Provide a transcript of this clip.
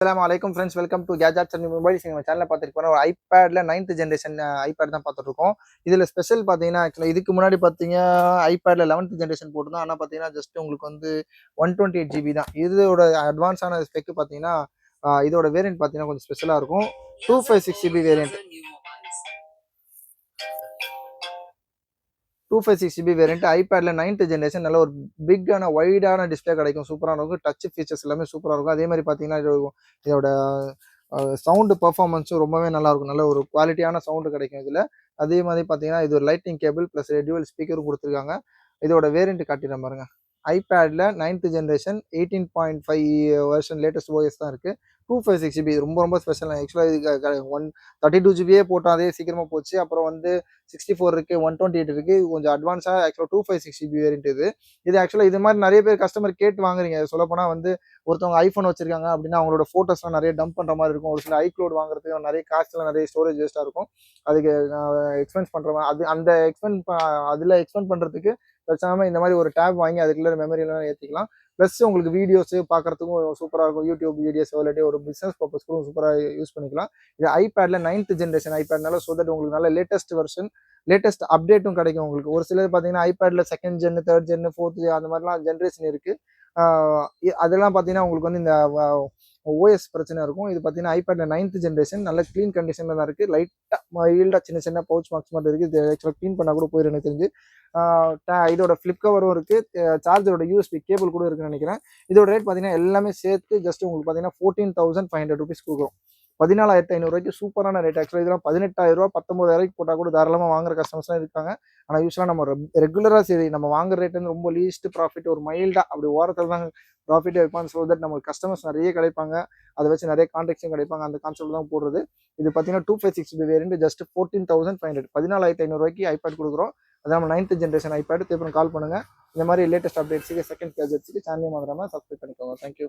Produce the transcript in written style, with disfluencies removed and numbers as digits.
அஸ்ஸலாமு அலைக்கும் friends, welcome to gadgets and mobiles. நம்ம சேனலில் பார்த்துருக்கோம். ஒரு ஐபேடில் 9th ஜென்ரேஷன் ஐபேட் தான் பார்த்துட்டு இருக்கோம். இதில் ஸ்பெஷல் பார்த்தீங்கன்னா, ஆக்சுவலாக இதுக்கு முன்னாடி பார்த்தீங்க ஐபேடில் 11th ஜென்ரேஷன் போட்டுருந்தோம். ஆனால் பார்த்தீங்கன்னா ஜஸ்ட் உங்களுக்கு வந்து 128 ஜிபி தான். இதோட அட்வான்ஸான ஸ்பெக் பார்த்தீங்கன்னா இதோட வேரியன்ட் பார்த்தீங்கன்னா கொஞ்சம் ஸ்பெஷலாக இருக்கும். 256 ஜிபி வேரியன்ட். 256 ஜிபி வேரியன்ட் ஐபேடில் 9th ஜென்ரேஷன். நல்ல ஒரு பிக்கான வைடான டிஸ்பிளே கிடைக்கும். சூப்பராக இருக்கும். டச் ஃபீச்சர்ஸ் எல்லாமே சூப்பராக இருக்கும். அதே மாதிரி பார்த்தீங்கன்னா இதோட சவுண்டு பர்ஃபார்மன்ஸும் ரொம்பவே நல்லா இருக்கும். நல்ல ஒரு குவாலிட்டியான சவுண்டு கிடைக்கும் இதில். அதே மாதிரி பார்த்தீங்கன்னா இது ஒரு லைட்டிங் கேபிள் ப்ளஸ் டியூவல் ஸ்பீக்கரும் கொடுத்துருக்காங்க. இதோட வேரியன்ட் காட்டிடுறேன் பாருங்க. ஐபேடில் 9th generation 18.5 version latest OS தான் இருக்குது. 256 ஜிபி ரொம்ப ஸ்பெஷல். ஆக்சுவலாக இது 32 ஜிபியே போட்டால் அதே சீக்கிரமாக போச்சு. அப்புறம் வந்து 64 இருக்குது, 128 இருக்குது. கொஞ்சம் அட்வான்ஸாக ஆக்சுவலாக 256 ஜிபி வேரியன்ட் இது ஆக்சுவலாக இது மாதிரி நிறைய பேர் கஸ்டமர் கேட்டு வாங்குறீங்க. சொல்லப்போனால் வந்து ஒருத்தவங்க ஐஃபோன் வச்சிருக்காங்க அப்படின்னா அவங்களோட ஃபோட்டோஸ்லாம் நிறைய டம்ப் பண்ணுற மாதிரி இருக்கும். ஒரு சில ஐக்ளோட் வாங்குறதுக்கு நிறைய காஸ்ட்லாம் நிறைய ஸ்டோரேஜ் வேஸ்ட்டாக இருக்கும். அதுக்கு எக்ஸ்பென்ஸ் பண்ணுற மாதிரி அந்த எக்ஸ்பென்ட் பண்ணுறதுக்கு பேசாமல் இந்த மாதிரி ஒரு டேப் வாங்கி அதுக்குள்ள மெமரிலாம் ஏற்றிக்கலாம். ப்ளஸ் உங்களுக்கு வீடியோஸ் பார்க்குறதுக்கும் சூப்பராக இருக்கும். யூடியூப் வீடியோஸ் இல்லாட்டி ஒரு பிஸ்னஸ் பர்பஸ் கூட சூப்பராக யூஸ் பண்ணிக்கலாம். இது ஐபேடில் 9th ஜென்ரேஷன் ஐபேட்னால ஸோ தட் உங்களுக்கு நல்ல லேட்டஸ்ட் வெர்ஷன் லேட்டஸ்ட் அப்டேட்டும் கிடைக்கும் உங்களுக்கு. ஒரு சிலர் பார்த்தீங்கன்னா ஐபேடில் 2nd gen 3rd gen 4th அந்த மாதிரிலாம் ஜென்ரேஷன் இருக்குது. அதெல்லாம் பார்த்தீங்கன்னா உங்களுக்கு வந்து இந்த ஓஎஸ் பிரச்சனை இருக்கும். இது பார்த்தீங்கன்னா ஐபேடில் 9th ஜென்ரேஷன் நல்ல க்ளீன் கண்டிஷனில் தான் இருக்குது. லைட்டாக மைல்டாக சின்ன பவுச் மார்க்ஸ் மட்டும் இருக்குது. இது ஆக்சுவலாக க்ளீன் பண்ணால் கூட போயிடும் எனக்கு தெரிஞ்சு. இதோட ஃப்ளிப் கவரும் இருக்குது. சார்ஜரோட யூஎஸ்பி கேபிள் கூட இருக்குன்னு நினைக்கிறேன். இதோட ரேட் பார்த்தீங்கன்னா எல்லாமே சேர்த்து ஜஸ்ட் உங்களுக்கு பார்த்தீங்கன்னா 14,500 rupees கொடுக்குறோம். 14,500 சூப்பரான ரேட். ஆக்சுவலாக இதெல்லாம் 18,000 19,000 போட்டால் கூட தாராளமாக வாங்குற கஸ்டமர்ஸ்லாம் இருக்காங்க. ஆனால் யூஸ்வலாக நம்ம ரெகுலராக சரி நம்ம வாங்குற ரேட் வந்து ரொம்ப லீஸ்ட் ப்ராஃபிட் ஒரு மைல்டாக அப்படி ஓரத்தில் தான் ப்ராஃபிட்டே வைப்பாங்க. ஸோ தட் நம்ம கஸ்டமர்ஸ் நிறைய கிடைப்பாங்க. அதை வச்சு நிறைய கான்டாக்ட்ஸும் கிடைப்பாங்க. அந்த கான்செப்ட் தான் போடுறது. இது பார்த்தீங்கன்னா 256 ஜிபி வேரியன்ட் ஜஸ்ட் 14,500 14,500 ஐபேட் கொடுக்குறோம். அது நம்ம 9th ஜென்ரேஷன் ஐபேட். திருப்பி கால் பண்ணுங்கள். இந்த மாதிரி லேட்டஸ்ட் அப்டேட்ஸுக்கு செகண்ட் கேஜெட்ஸுக்கு சேனலையும் மறக்காம சப்ஸ்கிரைப் பண்ணிக்கோங்க. தேங்க்யூ.